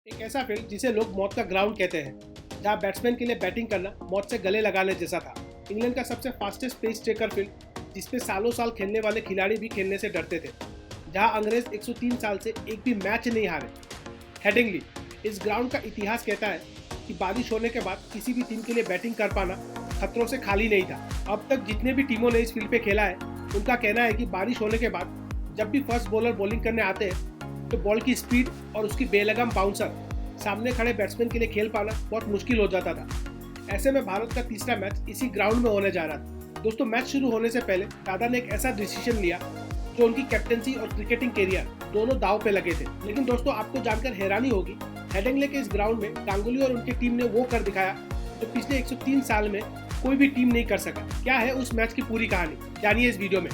एक ऐसा फील्ड जिसे लोग मौत का ग्राउंड कहते हैं, जहां बैट्समैन के लिए बैटिंग करना मौत से गले लगाने जैसा था। इंग्लैंड का सबसे फास्टेस्ट पेस टेकर फील्ड, जिसपे सालों साल खेलने वाले खिलाड़ी भी खेलने से डरते थे, जहां अंग्रेज 103 साल से एक भी मैच नहीं हारे। हेडिंगली, इस ग्राउंड का इतिहास कहता है कि बारिश होने के बाद किसी भी टीम के लिए बैटिंग कर पाना खतरों से खाली नहीं था। अब तक जितने भी टीमों ने इस फील्ड पे खेला है, उनका कहना है कि बारिश होने के बाद जब भी फर्स्ट बॉलर बॉलिंग करने आते हैं, तो बॉल की स्पीड और उसकी बेलगाम बाउंसर सामने खड़े बैट्समैन के लिए खेल पाना बहुत मुश्किल हो जाता था। ऐसे में भारत का तीसरा मैच इसी ग्राउंड में होने जा रहा था। दोस्तों, मैच शुरू होने से पहले दादा ने एक ऐसा डिसीजन लिया जो उनकी कैप्टनसी और क्रिकेटिंग कैरियर दोनों दाव पे लगे थे। लेकिन दोस्तों, आपको जानकर हैरानी होगी, हेडिंग्ले के इस ग्राउंड में गांगुली और उनकी टीम ने वो कर दिखाया जो पिछले 103 साल में कोई भी टीम नहीं कर सका। क्या है उस मैच की पूरी कहानी, जानिए इस वीडियो में।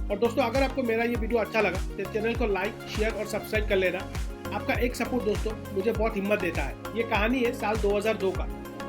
और दोस्तों, अगर आपको मेरा ये वीडियो अच्छा लगा तो चैनल को लाइक, शेयर और सब्सक्राइब कर लेना। आपका एक सपोर्ट दोस्तों मुझे बहुत हिम्मत देता है। ये कहानी है साल 2002 का,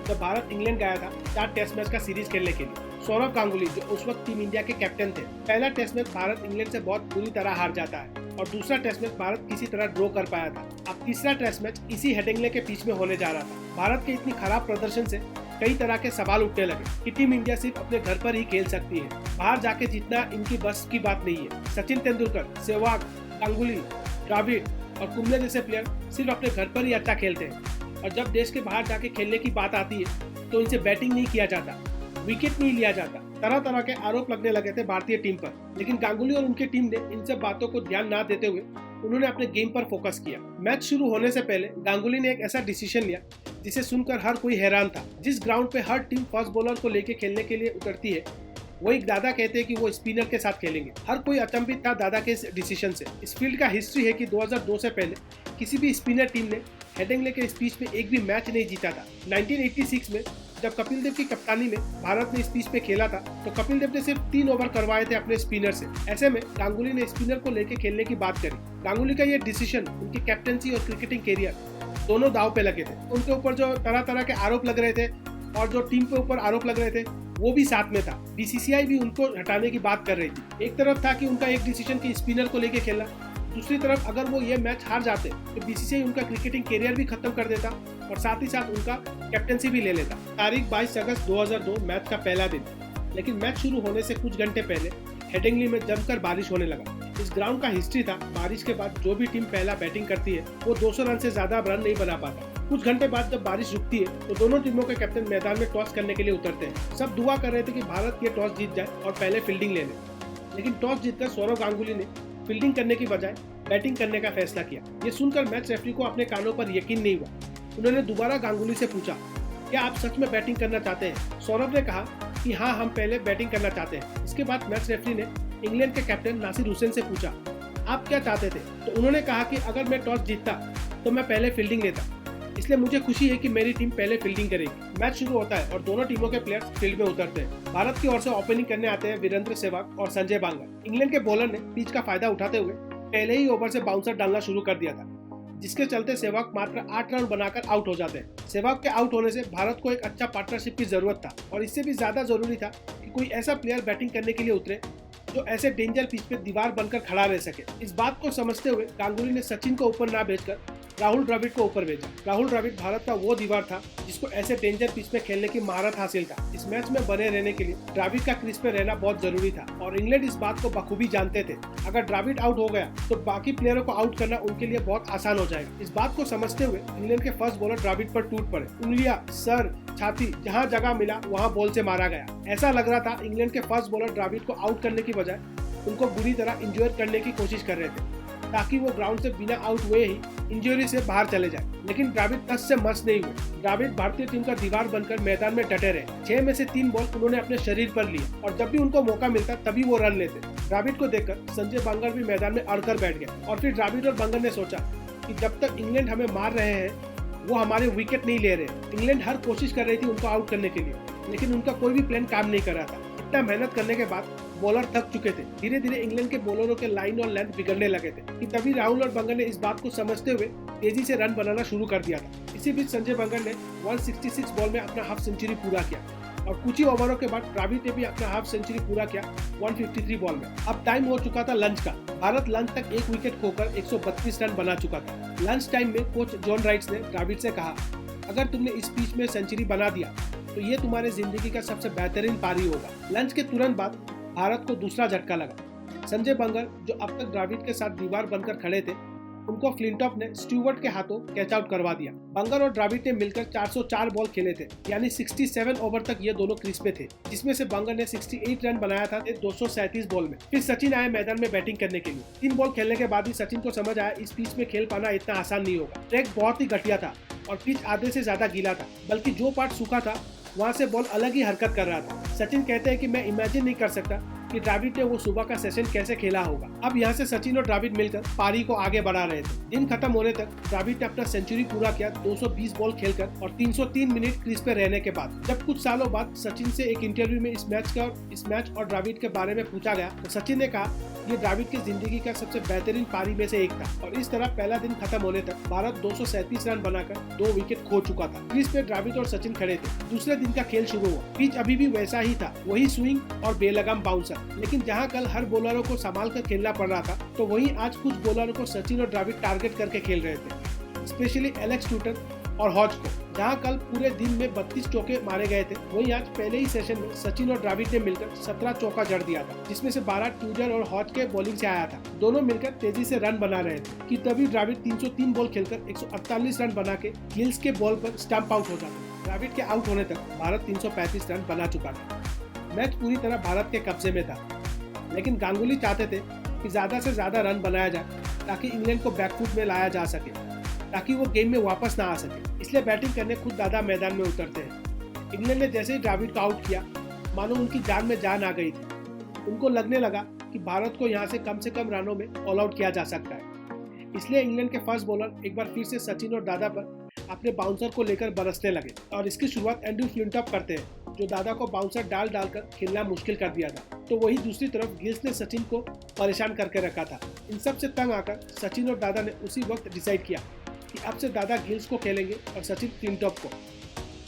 जब भारत इंग्लैंड गया था 4 टेस्ट मैच का सीरीज खेलने के लिए। सौरव गांगुली, जो उस वक्त टीम इंडिया के कैप्टन थे, पहला टेस्ट मैच भारत इंग्लैंड से बहुत बुरी तरह हार जाता है और दूसरा टेस्ट मैच भारत किसी तरह ड्रॉ कर पाया था। अब तीसरा टेस्ट मैच इसी हेडिंग्ले के बीच में होने जा रहा था। भारत के इतनी खराब प्रदर्शन से कई तरह के सवाल उठने लगे कि टीम इंडिया सिर्फ अपने घर पर ही खेल सकती है, बाहर जाके जीतना इनकी बस की बात नहीं है। सचिन तेंदुलकर, सहवाग, गांगुली, द्रविड़ और कुंबले जैसे प्लेयर सिर्फ अपने घर पर ही अच्छा खेलते हैं, और जब देश के बाहर जाके खेलने की बात आती है तो इनसे बैटिंग नहीं किया जाता, विकेट नहीं लिया जाता। तरह तरह के आरोप लगने लगे थे भारतीय टीम पर। लेकिन गांगुली और उनकी टीम ने इन सब बातों को ध्यान ना देते हुए उन्होंने अपने गेम पर फोकस किया। मैच शुरू होने से पहले गांगुली ने एक ऐसा डिसीजन लिया जिसे सुनकर हर कोई हैरान था। जिस ग्राउंड पे हर टीम फर्स्ट बॉलर को लेके खेलने के लिए उतरती है, वही दादा कहते हैं कि वो स्पिनर के साथ खेलेंगे। हर कोई अचंभित था दादा के इस डिसीजन से। इस फील्ड का हिस्ट्री है कि 2002 से पहले किसी भी स्पिनर टीम ने हेडिंग्ले के इस पिच में एक भी मैच नहीं जीता था। 1986 में जब कपिल देव की कप्तानी में भारत ने इस पिच पे खेला था, तो कपिल देव ने सिर्फ 3 ओवर करवाए थे अपने स्पिनर से। ऐसे में गांगुली ने स्पिनर को लेकर खेलने की बात करी। गांगुली का ये डिसीजन उनकी कैप्टनसी और क्रिकेटिंग कैरियर दोनों दाव पे लगे थे। उनके ऊपर जो तरह तरह के आरोप लग रहे थे और जो टीम के ऊपर आरोप लग रहे थे, वो भी साथ में था। बीसीसीआई भी उनको हटाने की बात कर रही थी। एक तरफ था कि उनका एक डिसीजन कि स्पिनर को लेकर खेलना, दूसरी तरफ अगर वो ये मैच हार जाते तो बीसीसीआई उनका क्रिकेटिंग कैरियर भी खत्म कर देता और साथ ही साथ उनका कैप्टनसी भी ले लेता। तारीख 22 अगस्त 2002 मैच का पहला दिन। लेकिन मैच शुरू होने से कुछ घंटे पहले हेडिंग्ले में जमकर बारिश होने लगा। इस ग्राउंड का हिस्ट्री था, बारिश के बाद जो भी टीम पहला बैटिंग करती है वो 200 रन से ज्यादा रन नहीं बना पाता। कुछ घंटे बाद जब बारिश रुकती है तो दोनों टीमों के कैप्टन मैदान में टॉस करने के लिए उतरते हैं। सब दुआ कर रहे थे कि भारत ये टॉस जीत जाए और पहले फील्डिंग ले ले। लेकिन टॉस जीतकर सौरव गांगुली ने फील्डिंग करने की बजाय बैटिंग करने का फैसला किया। ये सुनकर मैच रेफरी को अपने कानों पर यकीन नहीं हुआ। उन्होंने दोबारा गांगुली से पूछा, क्या आप सच में बैटिंग करना चाहते हैं? सौरभ ने कहा कि हाँ, हम पहले बैटिंग करना चाहते हैं। इसके बाद मैच रेफरी ने इंग्लैंड के कैप्टन नासिर हुसैन से पूछा, आप क्या चाहते थे? तो उन्होंने कहा कि अगर मैं टॉस जीतता तो मैं पहले फील्डिंग लेता, इसलिए मुझे खुशी है कि मेरी टीम पहले फील्डिंग करेगी। मैच शुरू होता है और दोनों टीमों के प्लेयर्स फील्ड में उतरते हैं। भारत की ओर से ओपनिंग करने आते हैं वीरेंद्र सहवाग और संजय बांगर। इंग्लैंड के बॉलर ने पिच का फायदा उठाते हुए पहले ही ओवर से बाउंसर डालना शुरू कर दिया था, जिसके चलते सहवाग मात्र 8 रन बनाकर आउट हो जाते हैं। सहवाग के आउट होने से भारत को एक अच्छा पार्टनरशिप की जरूरत था, और इससे भी ज्यादा जरूरी था कि कोई ऐसा प्लेयर बैटिंग करने के लिए उतरे जो ऐसे डेंजर पिच पे दीवार बनकर खड़ा रह सके। इस बात को समझते हुए गांगुली ने सचिन को ऊपर ना भेजकर राहुल द्रविड़ को ऊपर भेजा। राहुल द्रविड़ भारत का वो दीवार था जिसको ऐसे डेंजर पिच पे खेलने की महारत हासिल था। इस मैच में बने रहने के लिए द्रविड़ का क्रीज पे रहना बहुत जरूरी था, और इंग्लैंड इस बात को बखूबी जानते थे। अगर द्रविड़ आउट हो गया तो बाकी प्लेयरों को आउट करना उनके लिए बहुत आसान हो जाएगा। इस बात को समझते हुए इंग्लैंड के फर्स्ट बॉलर द्रविड़ पर टूट पड़े। उंगलियां, सर, छाती, जहाँ जगह मिला वहाँ बॉल से मारा गया। ऐसा लग रहा था इंग्लैंड के फर्स्ट बॉलर द्रविड़ को आउट करने की बजाय उनको बुरी तरह इंजोर करने की कोशिश कर रहे थे, ताकि वो ग्राउंड से बिना आउट हुए ही इंजरी से बाहर चले जाए। लेकिन द्रविड़ तस से मस नहीं हुए। द्रविड़ भारतीय टीम का दीवार बनकर मैदान में डटे रहे। 6 में से 3 बॉल उन्होंने अपने शरीर पर लिए, और जब भी उनको मौका मिलता तभी वो रन लेते। द्रविड़ को देखकर संजय बांगर भी मैदान में अड़कर बैठ गए, और फिर द्रविड़ और बांगर ने सोचा कि जब तक इंग्लैंड हमें मार रहे हैं, वो हमारे विकेट नहीं ले रहे। इंग्लैंड हर कोशिश कर रही थी उनको आउट करने के लिए, लेकिन उनका कोई भी प्लान काम नहीं कर रहा था। इतना मेहनत करने के बाद बॉलर थक चुके थे। धीरे धीरे इंग्लैंड के बॉलरों के लाइन और लेंथ बिगड़ने लगे थे कि तभी राहुल और बांगर ने इस बात को समझते हुए तेजी से रन बनाना शुरू कर दिया था। इसी बीच संजय बांगर ने 166 बॉल में अपना हाफ सेंचुरी पूरा किया। और कुछ ही ओवरों के बाद द्रविड़ ने भी अपना हाफ सेंचुरी पूरा किया 153 बॉल में। अब टाइम हो चुका था लंच का। भारत लंच तक एक विकेट खोकर 132 रन बना चुका था। लंच टाइम में कोच जॉन राइट्स ने द्रविड़ से कहा, अगर तुमने इस पिच में सेंचुरी बना दिया तो ये तुम्हारे जिंदगी का सबसे बेहतरीन पारी होगा। लंच के तुरंत बाद भारत को दूसरा झटका लगा। संजय बंगर, जो अब तक द्रविड़ के साथ दीवार बनकर खड़े थे, उनको फ्लिंटॉफ ने स्टीवर्ट के हाथों कैच आउट करवा दिया। बंगर और द्रविड़ ने मिलकर 404 बॉल खेले थे, यानी 67 ओवर तक ये दोनों क्रीज पे थे, जिसमें से बंगर ने 68 रन बनाया था 237 बॉल में। फिर सचिन आए मैदान में बैटिंग करने के लिए। 3 बॉल खेलने के बाद ही सचिन को समझ आया इस पिच में खेल पाना इतना आसान नहीं होगा। ट्रैक बहुत ही घटिया था और पिच आधे से ज्यादा गीला था, बल्कि जो पार्ट सूखा था वहाँ से बॉल अलग ही हरकत कर रहा था। सचिन कहते हैं कि मैं इमेजिन नहीं कर सकता कि द्रविड़ ने वो सुबह का सेशन कैसे खेला होगा। अब यहाँ से सचिन और द्रविड़ मिलकर पारी को आगे बढ़ा रहे थे। दिन खत्म होने तक द्रविड़ ने अपना सेंचुरी पूरा किया 220 बॉल खेलकर और 303 मिनट क्रीज पे रहने के बाद। जब कुछ सालों बाद सचिन से एक इंटरव्यू में इस मैच और द्रविड़ के बारे में पूछा गया तो सचिन ने कहा, ये द्रविड़ की जिंदगी का सबसे बेहतरीन पारी में से एक था। और इस तरह पहला दिन खत्म होने तक भारत 237 रन बनाकर 2 विकेट खो चुका था। क्रीज पे द्रविड़ और सचिन खड़े थे। दूसरे दिन का खेल शुरू हुआ। पिच अभी भी वैसा ही था, वही स्विंग और बेलगाम बाउंसर। लेकिन जहां कल हर बॉलरों को संभाल कर खेलना पड़ रहा था, तो वहीं आज कुछ बॉलरों को सचिन और द्रविड़ टारगेट करके खेल रहे थे, स्पेशली एलेक्स टूटन और हॉज को। जहां कल पूरे दिन में 32 चौके मारे गए थे, वहीं आज पहले ही सेशन में सचिन और द्रविड़ ने मिलकर 17 चौका जड़ दिया था, जिसमें से 12 टूटन और हॉज के बॉलिंग से आया था। दोनों मिलकर तेजी से रन बना रहे थे कि तभी द्रविड़ 303 बॉल खेलकर 148 रन बना के गिल्स के बॉल पर स्टंप आउट हो जाता। द्रविड़ के आउट होने तक भारत 335 रन बना चुका था। मैच पूरी तरह भारत के कब्जे में था, लेकिन गांगुली चाहते थे कि ज्यादा से ज्यादा रन बनाया जाए ताकि इंग्लैंड को बैकफुट में लाया जा सके, ताकि वो गेम में वापस ना आ सके। इसलिए बैटिंग करने खुद दादा मैदान में उतरते हैं। इंग्लैंड ने जैसे ही द्रविड़ को आउट किया, मानो उनकी जान में जान आ गई थी। उनको लगने लगा कि भारत को यहाँ से कम रनों में ऑल आउट किया जा सकता है। इसलिए इंग्लैंड के फास्ट बॉलर एक बार फिर से सचिन और दादा पर अपने बाउंसर को लेकर बरसने लगे और इसकी शुरुआत एंड्रू फ्लिंटॉफ करते हैं, जो दादा को बाउंसर डालकर खेलना मुश्किल कर दिया था। तो वही दूसरी तरफ गिल्स ने सचिन को परेशान करके रखा था। इन सब से तंग आकर सचिन और दादा ने उसी वक्त डिसाइड किया कि अब से दादा गिल्स को खेलेंगे और सचिन फ्लिंटॉफ को।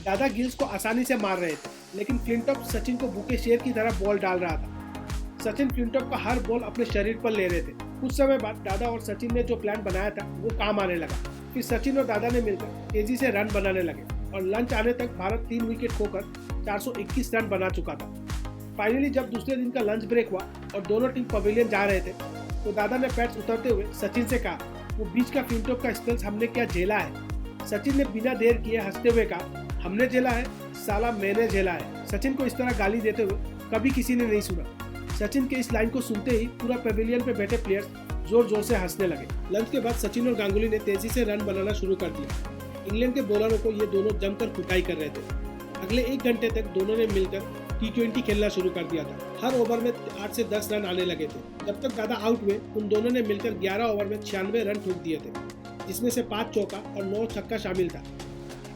दादा गिल्स को आसानी से मार रहे थे, लेकिन फ्लिंटॉफ सचिन को भूखे शेर की तरह बॉल डाल रहा था। सचिन फ्लिंटॉफ का हर बॉल अपने शरीर पर ले रहे थे। कुछ समय बाद दादा और सचिन ने जो प्लान बनाया था वो काम आने लगा। फिर सचिन और दादा ने मिलकर तेजी से रन बनाने लगे और लंच आने तक भारत 3 विकेट खोकर 421 रन बना चुका था। फाइनली जब दूसरे दिन का लंच ब्रेक हुआ और दोनों टीम पवेलियन जा रहे थे, तो दादा ने पैड्स उतरते हुए सचिन से कहा, वो बीच का फ्लिंटॉफ का स्पेल्स हमने क्या झेला है। सचिन ने बिना देर किए हंसते हुए कहा, हमने झेला है साला, मैंने झेला है। सचिन को इस तरह गाली देते हुए कभी किसी ने नहीं सुना। सचिन के इस लाइन को सुनते ही पूरा पवेलियन पे बैठे प्लेयर्स जोर जोर से हंसने लगे। लंच के बाद सचिन और गांगुली ने तेजी से रन बनाना शुरू कर दिया। इंग्लैंड के बॉलरों को ये दोनों जमकर कुटाई कर रहे थे। अगले 1 घंटे तक दोनों ने मिलकर T20 खेलना शुरू कर दिया था। हर ओवर में 8 से 10 रन आने लगे थे। जब तक दादा आउट हुए, उन दोनों ने मिलकर 11 ओवर में 96 रन ठोक दिए थे, जिसमें से 5 चौका और 9 छक्का शामिल था।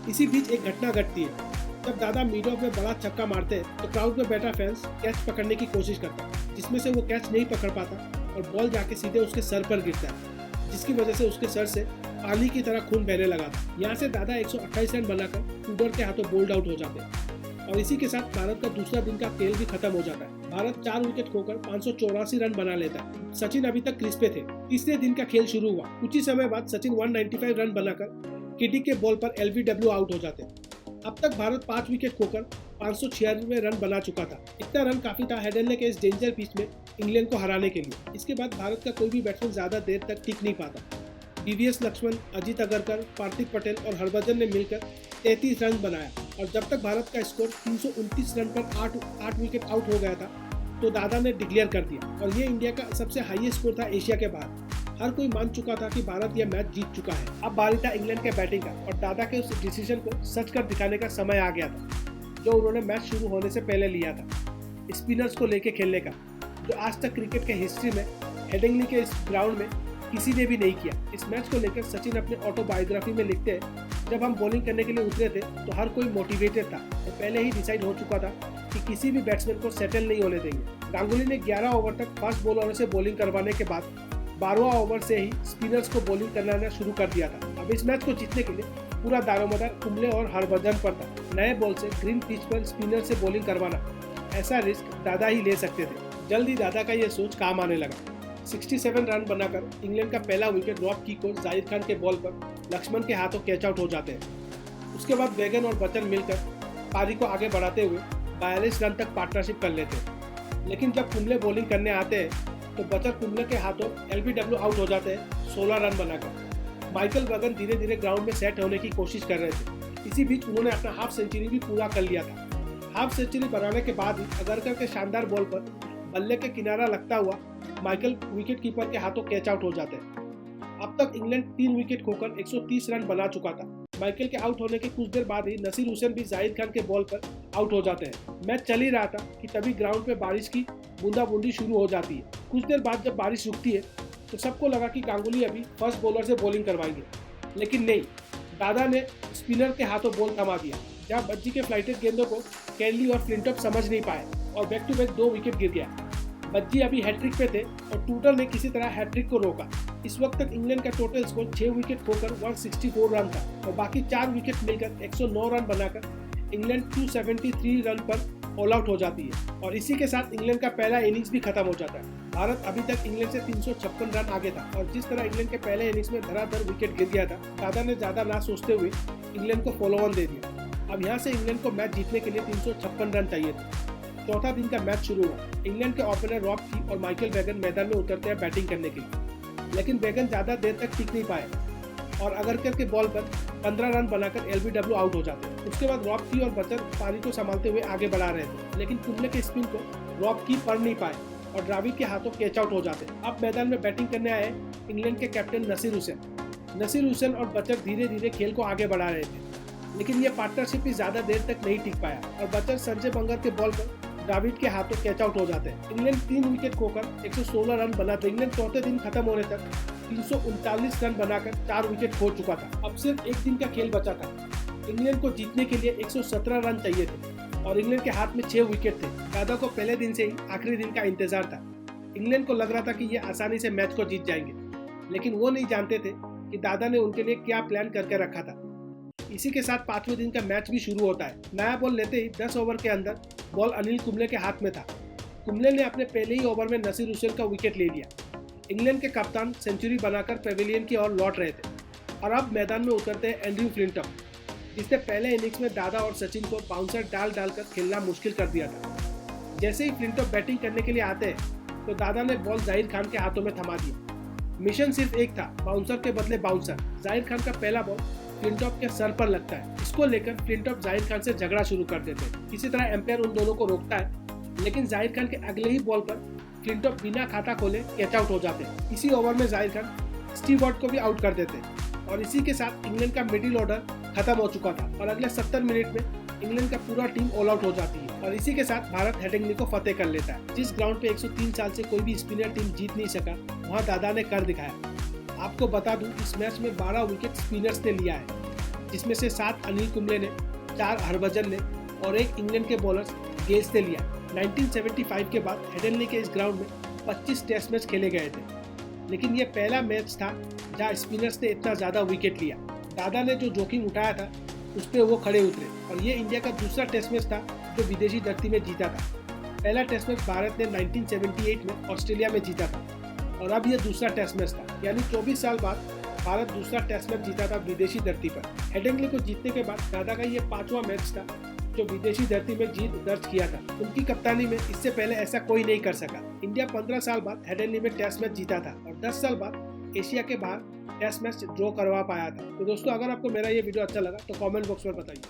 इसी बीच एक घटना घटती है। जब दादा मिड ऑफ में बड़ा छक्का मारते हैं, तो क्राउड में बैठा फैंस कैच पकड़ने की कोशिश करता है, जिसमें से वो कैच नहीं पकड़ पाता और बॉल जाके सीधे उसके सर पर गिरता है, जिसकी वजह से उसके सर से पानी की तरह खून बहने लगा था। यहाँ से दादा 128 रन बनाकर टूडर के हाथों बोल्ड आउट हो जाते हैं और इसी के साथ भारत का दूसरा दिन का खेल भी खत्म हो जाता है। भारत 4 विकेट खोकर 584 रन बना लेता है। सचिन अभी तक क्रीज पे थे। तीसरे दिन का खेल शुरू हुआ। कुछ ही समय बाद सचिन 195 रन बनाकर केडी के बॉल पर LBW आउट हो जाते हैं। अब तक भारत 5 विकेट खोकर 596 रन बना चुका था। इतना रन काफी था हेडनले के इस डेंजर पिच में इंग्लैंड को हराने के लिए। इसके बाद भारत का कोई भी बैट्समैन ज्यादा देर तक टिक नहीं पाता। DVS लक्ष्मण, अजित अगरकर, पार्थिव पटेल और हरभजन ने मिलकर 33 रन बनाया और जब तक भारत का स्कोर 329 रन पर 8 विकेट आउट हो गया था, तो दादा ने डिक्लेयर कर दिया और ये इंडिया का सबसे हाईएस्ट स्कोर था एशिया के बाहर। हर कोई मान चुका था कि भारत यह मैच जीत चुका है। अब बारी था इंग्लैंड के बैटिंग का और दादा के उस डिसीजन को सच कर दिखाने का समय आ गया था, जो उन्होंने मैच शुरू होने से पहले लिया था। स्पिनर्स को लेके खेलने का, जो आज तक क्रिकेट के हिस्ट्री में हेडिंगली के इस ग्राउंड में किसी ने भी नहीं किया। इस मैच को लेकर सचिन अपने ऑटोबायोग्राफी में लिखते हैं, जब हम बॉलिंग करने के लिए उतरे थे तो हर कोई मोटिवेटेड था और पहले ही डिसाइड हो चुका था कि किसी भी बैट्समैन को सेटल नहीं होने देंगे। गांगुली ने 11 ओवर तक फास्ट बॉलरों से बॉलिंग करवाने के बाद 12वां ओवर से ही स्पिनर्स को बॉलिंग करना शुरू कर दिया था। अब इस मैच को जीतने के लिए पूरा दारोमदार कुंबले और हरभजन पर था। नए बॉल से ग्रीन पिच पर स्पिनर से बॉलिंग करवाना, ऐसा रिस्क दादा ही ले सकते थे। जल्द ही दादा का ये सोच काम आने लगा। 67 रन बनाकर इंग्लैंड का पहला विकेट रॉब की को जाहिर खान के बॉल पर लक्ष्मण के हाथों कैच आउट हो जाते हैं। उसके बाद वेगन और बच्चन मिलकर पारी को आगे बढ़ाते हुए 42 रन तक पार्टनरशिप कर लेते हैं। लेकिन जब कुंबले बॉलिंग करने आते हैं तो बच्चन कुंबले के हाथों LBW आउट हो जाते हैं 16 रन बनाकर। माइकल वेगन धीरे धीरे ग्राउंड में सेट होने की कोशिश कर रहे थे। इसी बीच उन्होंने अपना हाफ सेंचुरी भी पूरा कर लिया था। हाफ सेंचुरी बनाने के बाद ही अगरकर के शानदार बॉल पर बल्ले के किनारा लगता हुआ माइकल विकेट कीपर के हाथों कैच आउट हो जाते हैं। अब तक इंग्लैंड 3 विकेट खोकर 130 रन बना चुका था। माइकल के आउट होने के कुछ देर बाद ही नसीर हुसैन भी जाहिर खान के बॉल पर आउट हो जाते हैं। मैच चल ही रहा था कि तभी ग्राउंड पे बारिश की बूंदाबूंदी शुरू हो जाती है। कुछ देर बाद जब बारिश रुकती है तो सबको लगा कि गांगुली अभी फर्स्ट बॉलर से बॉलिंग करवाएंगे, लेकिन नहीं, दादा ने स्पिनर के हाथों बॉल थमा दिया। जहां बज्जी के फ्लाइटेड गेंदों को कैनली और फ्लिंटॉप समझ नहीं पाए और बैक टू बैक 2 विकेट गिर गया। बज्जी अभी हैट्रिक पे थे और टूटल ने किसी तरह हैट्रिक को रोका। इस वक्त तक इंग्लैंड का टोटल स्कोर 6 विकेट खोकर 164 रन था और बाकी 4 विकेट मिलकर 109 रन बनाकर इंग्लैंड 273 रन पर ऑल आउट हो जाती है और इसी के साथ इंग्लैंड का पहला इनिंग्स भी खत्म हो जाता है। भारत अभी तक इंग्लैंड से 356 रन आगे था और जिस तरह इंग्लैंड के पहले इनिंग्स में धड़ाधड़ विकेट गिर गया था, दादा ने ज्यादा ना सोचते हुए इंग्लैंड को फॉलो ऑन दे दिया। अब यहाँ से इंग्लैंड को मैच जीतने के लिए 356 रन चाहिए थे। चौथा दिन का मैच शुरू हुआ। इंग्लैंड के ओपनर रॉब की और माइकल वेगन मैदान में उतरते हैं बैटिंग करने के लिए, लेकिन वेगन ज्यादा देर तक टिक नहीं पाए और अगरकर के बॉल पर 15 रन बनाकर LBW आउट हो जाते हैं। उसके बाद रॉब की और बच्चन पारी को संभालते हुए आगे बढ़ा रहे थे, लेकिन कुंबले के स्पिन को रॉब की पढ़ नहीं पाए और द्राविड के हाथों कैच आउट हो जाते हैं। अब मैदान में बैटिंग करने आए इंग्लैंड के कैप्टन नसीर हुसैन और बच्चन धीरे धीरे खेल को आगे बढ़ा रहे थे, लेकिन यह पार्टनरशिप भी ज्यादा देर तक नहीं टिक पाया और बच्चन संजय बंगर के बॉल पर द्राविड के हाथों कैच आउट हो जाते हैं। इंग्लैंड 3 विकेट खोकर 116 रन बनाते। इंग्लैंड चौथे दिन खत्म होने तक 339 रन बनाकर 4 विकेट खो चुका था। अब सिर्फ एक दिन का खेल बचा था। इंग्लैंड को जीतने के लिए 117 रन चाहिए थे और इंग्लैंड के हाथ में 6 विकेट थे। दादा को पहले दिन से ही आखिरी दिन का इंतजार था। इंग्लैंड को लग रहा था कि ये आसानी से मैच को जीत जाएंगे, लेकिन वो नहीं जानते थे कि दादा ने उनके लिए क्या प्लान करके रखा था। इसी के साथ 5वें दिन का मैच भी शुरू होता है। नया बॉल लेते ही 10 ओवर के अंदर बॉल अनिल कुंबले के हाथ में था। कुंबले ने अपने पहले ही ओवर में नसीर हुसैन का विकेट ले लिया। इंग्लैंड के कप्तान सेंचुरी बनाकर पेविलियन की ओर लौट रहे थे और अब मैदान में उतरते हैं एंड्रयू फ्लिंटॉप, जिसने पहले इनिंग्स में दादा और सचिन को बाउंसर डालकर खेलना मुश्किल कर दिया था। जैसे ही फ्लिंटॉप बैटिंग करने के लिए आते हैं तो दादा ने बॉल जाहिर खान के हाथों में थमा दिया। मिशन सिर्फ एक था, बाउंसर के बदले बाउंसर। जाहिर खान का पहला बॉल फ्लिंटॉप के सर पर लगता है। इसको लेकर फ्लिंटॉप जाहिर खान से झगड़ा शुरू कर देते हैं। इसी तरह एम्पायर उन दोनों को रोकता है, लेकिन जाहिर खान के अगले ही बॉल पर फ्लिंटॉप बिना खाता खोले कैच आउट हो जाते हैं। इसी ओवर में जाहिर खान स्टीव वॉट को भी आउट कर देते हैं और इसी के साथ इंग्लैंड का मिडिल ऑर्डर खत्म हो चुका था और अगले 70 मिनट में इंग्लैंड का पूरा टीम ऑल आउट हो जाती है और इसी के साथ भारत हेडिंग्ली को फतेह कर लेता है। जिस ग्राउंड पे 103 साल से कोई भी स्पिनर टीम जीत नहीं सका, वहाँ दादा ने कर दिखाया। आपको बता दूं, इस मैच में 12 विकेट स्पिनर्स ने लिया है, जिसमें से 7 अनिल कुंबले ने, 4 हरभजन ने और 1 इंग्लैंड के बॉलर्स गेल्स ने लिया। 1975 के बाद हेडिंग्ली के इस ग्राउंड में 25 टेस्ट मैच खेले गए थे, लेकिन यह पहला मैच था जहां स्पिनर्स ने इतना ज़्यादा विकेट लिया। दादा ने जो जोखिम उठाया था उस पर वो खड़े उतरे और ये इंडिया का दूसरा टेस्ट मैच था जो विदेशी धरती में जीता था। पहला टेस्ट मैच भारत ने 1978 में ऑस्ट्रेलिया में जीता था और अब यह दूसरा टेस्ट मैच था, यानी 24 साल बाद भारत दूसरा टेस्ट मैच जीता था विदेशी धरती पर। हेडिंग्ली को जीतने के बाद दादा का यह 5वां मैच था जो विदेशी धरती में जीत दर्ज किया था। उनकी कप्तानी में इससे पहले ऐसा कोई नहीं कर सका। इंडिया 15 साल बाद हेडिंग्ली में टेस्ट मैच जीता था और 10 साल बाद एशिया के बाहर टेस्ट मैच ड्रॉ करवा पाया था। तो दोस्तों, अगर आपको मेरा ये वीडियो अच्छा लगा तो कमेंट बॉक्स में बताइए।